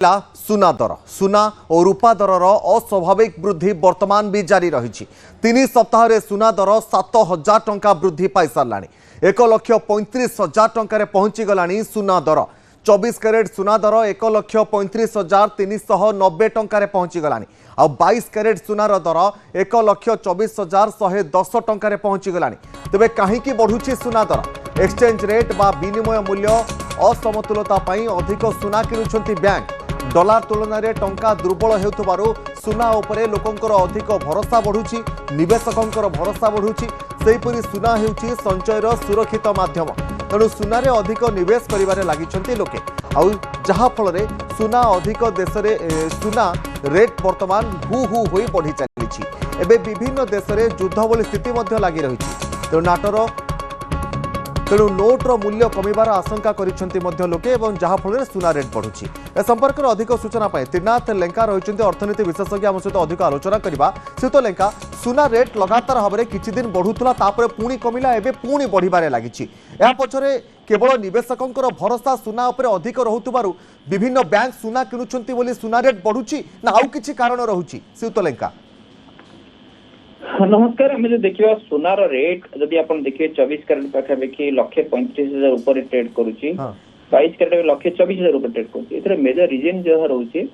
सुना दर सुना और रूपा दरर अस्वाभाविक वृद्धि वर्तमान भी जारी रही। 3 सप्ताह सुना दर 7,000 टंका वृद्धि पाई सारा 1,35,000 टंकार पहुंची गलानी सुना दर 24 कैरेट सुना दर 1,35,390 टंकार पहुंची गलानी आ 22 कैरेट सुनार दर 1,24,110 टंकार पहुंची गलानी। तेबे कहीं बढ़ुची सुना दर एक्सचेंज रेट बा विनिमय मूल्य असमतुलता पाई अधिक सुना किनुछंती बैंक। डॉलर तुलन में टंका दुर्बल हेउथबारु सुना उपरे लोकंकर अधिक भरोसा बढ़ुची, निवेशकंकर भरोसा बढ़ुची। सेहीपरि सुना हेउची संचयर सुरक्षित माध्यम, तेणु सुनारे अधिक निवेश करिबारे लागिछंती लोके आउ जहा फल रे सुना अधिक देश रे सुना रेट वर्तमान हु हु होई बढ़ी चलीछि। एबे विभिन्न देश रे युद्ध भली स्थिति मध्य लागि रहिछि, तेणु नोट्र मूल्य कमिबार आशंका करिसेंती मध्य लोके एवं जहा फल सुना रेट बढ़ुछि। ए संपर्क में अधिक सूचना पाए त्रिनाथ लेंका रही अर्थनीति विशेषज्ञ आम सहित अधिक आलोचना करबा। श्रीयुत लेंका, सुना रेट लगातार भाव में किछि दिन बढ़ुला तापर पुणी कमिला एबे पुणी बढ़िबारे लागिछि। या पछरे केवल निवेशकंकर भरोसा सुना उपरे अधिक रहुतबारु विभिन्न बैंक सुना किनुछंती बोली सुना रेट बढ़ुछि ना आउ किछि कारण रहुछि? श्रीयुत लेंका नमस्कार। आम जो देखा सुनार रेट जदि आप देखिए 24 कैरेट पाखापाखि 1,35,000 ऊपर ट्रेड करुच्ची, 22 कैरेट 1,24,000 ऊपर ट्रेड करुच्ची। मेजर रिजन जहाँ रोचे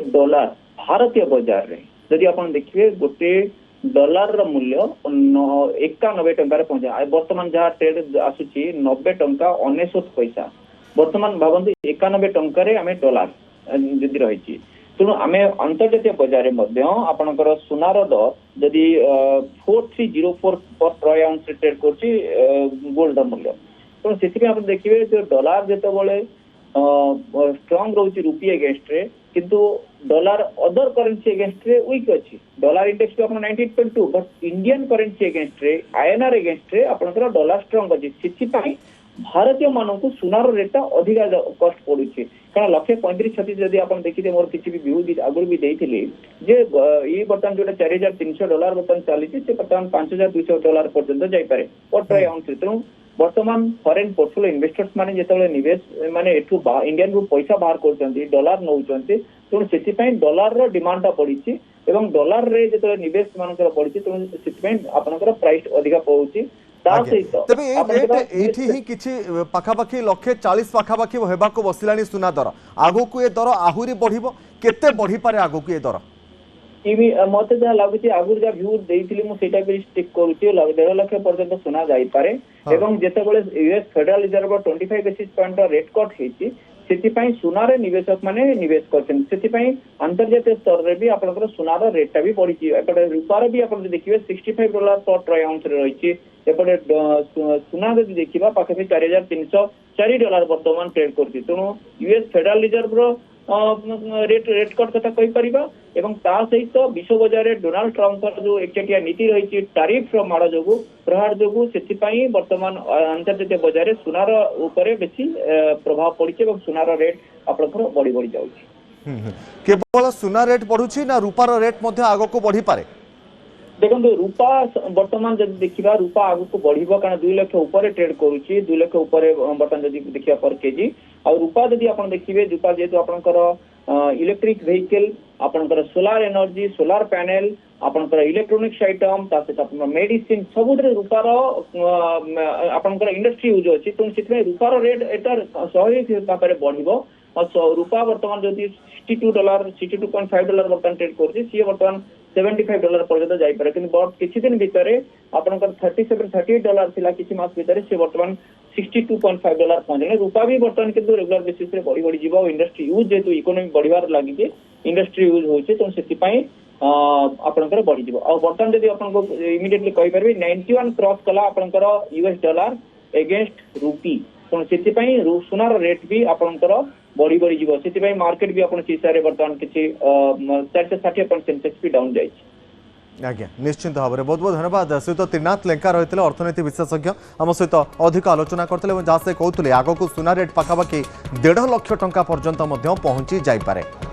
डॉलर भारतीय बाजार रे जदि आप देखिए गोटे डॉलर मूल्य 91 टंकार पहुंचा बर्तमान जहाँ ट्रेड आसूची 90 टंका 99 पैसा बर्तमान भावती 91 टंकार आम डॉलर जदि रही। तेणु आम अंतर्जातीय बाजार आपणकर सुनार दर जदि 4304 पर ट्रय आउंस ट्रेड करछि गोल्ड मूल्य। तेणु से आप देखिए जो डॉलर जितेबाला स्ट्रंग रोचे रुपी एगेंस्ट रे किंतु डॉलर अदर करेन्सी एगेंस्ट रे वीक अच्छी। डॉलर इंडेक्स को 98.2 बट इंडियन करेन्सी एगेंस्ट रे आईएनआर एगेंस्ट रे आपणकर डॉलर स्ट्रंग अच्छी। से भारतीय मानक सुनार रेटा अधिक कस्ट पड़ुଛି कारण 1,35,000 जदि आप देखिए मोर किसी भी व्यू आगुरी भी देइथिली जे ये बर्तमान जो $4,300 बर्तमान चली बर्तमान $5,200 पर्यंत जाइपे पर ट्राई आउंस। तेणु बर्तमान फॉरेन पोर्टफोलियो इन्वेस्टर्स माने जेतेबेले निवेश माने एठू इंडियन रु पैसा बाहर करछंती डॉलर नउछंती। तेणु सेति डॉलर रो डिमांड बढ़ी एवं डॉलर रे जेतेबेले निवेश मानकर बढ़ी तेणु सेति आपनकर प्राइस अधिक पहुची। पाखापाखि 140 पाखापाखि हेबाको बसिलानी सुना दर आगो को ये दर आहुरी बढ़िबो केते बढ़ी पारे आगो को ये दर मत जहाँ लगुच आगुरी जहाँ भ्यू देइथिली मु सेटा भी स्टिक करूची 1.5 लाख पर्यंत सुना जाई पारे एवं जेतेबेले US Federal Reserve 25 basis point rate cut हेची सेतिपई सुनार निवेशक माने निवेश करछन। सेतिपई अंतर्जातीय स्तर रे भी आपनकर सुनार रेटटा भी बढ़ी एपटे रूपार भी आपन देखिबे $65 पर ट्रय आउंस रे रहिची। एपटे सुना जदि देखिबा पाखे $4,304 वर्तमान ट्रेड करछि। तेणु यूएस फेडरल रिजर्व रो रेट कट कथा कहि परिबा एवं ता सहित विश्व बाजार डोनाल्ड ट्रम्प जो एकचटिया नीति रही टैरिफ रो माड़ जोगु प्रहार जोगु सेतिपई वर्तमान अंतर्जातीय बाजार सुनार ऊपर बेसी प्रभाव पड़ी एवं सुनार रेट आपनकर बढ़ी बढ़ी जाउछि। केवल सुना रेट बढ़ुछि ना रूपार रेट मध्ये आगो को बढ़ी पारे? देखो रूपा बर्तमान जब देखा रूपा आगु को बढ़िबो कारण 2 लाख ऊपर ट्रेड करुच्ची 2 लाख ऊपर बर्तमान जब देखिए पर केजी आ रूपा जदि आप देखिए रूपा जेहेतु आपनकर इलेक्ट्रिक व्हीकल आपनकर सोलार एनर्जी सोलार पैनल आपनकर इलेक्ट्रोनिक्स आइटम ता सहित आपन मेडिसिन सबुरे रूपार आपनकर इंडस्ट्री यूज अछि। तेणु से रूपार रेट एटार स्वाभाविक भाव में बढ़िबो। रूपा बर्तमान जदि $62.5 बर्तमान ट्रेड करछि सी बर्तमान $75 पर्यंत जाइपे किंतु किछि दिन भितर आपनकर $37-38 थिला किछि मास भितर से बर्तमान $62.5 पहुंचले। रूपा भी बर्तमान किंतु रेगुलर बेसिस रे बढ़ी बढ़ी जीवो इंडस्ट्री यूज जेतु इकोनॉमी बढ़िबार लागि इंडस्ट्री यूज होछि तो सेति पई आपनकर बढ़ी जीवो। आ बर्तमान जदि आपनको इमीडिएटली कहि परबे 91 क्रॉस कला आपनकर यूएस डॉलर अगेंस्ट रूपी। तो सेति पई सुनार रेट भी आपनकर बढ़ी बढ़ी जीवो। सेति पई मार्केट भी आपन हिसाब रे बर्तमान किछि 460 सेंसेक्स भी डाउन जाइछि। आज्ञा निश्चिंत भाव में बहुत बहुत धन्यवाद। सहित त्रिनाथ लेंका रही अर्थनीति विशेषज्ञ आम सहित अधिक आलोचना करते जहाँ से कहते आग को सुना रेट पाखापाखि 1.5 लाख टंका पर्यंत पहुंची जाइपे।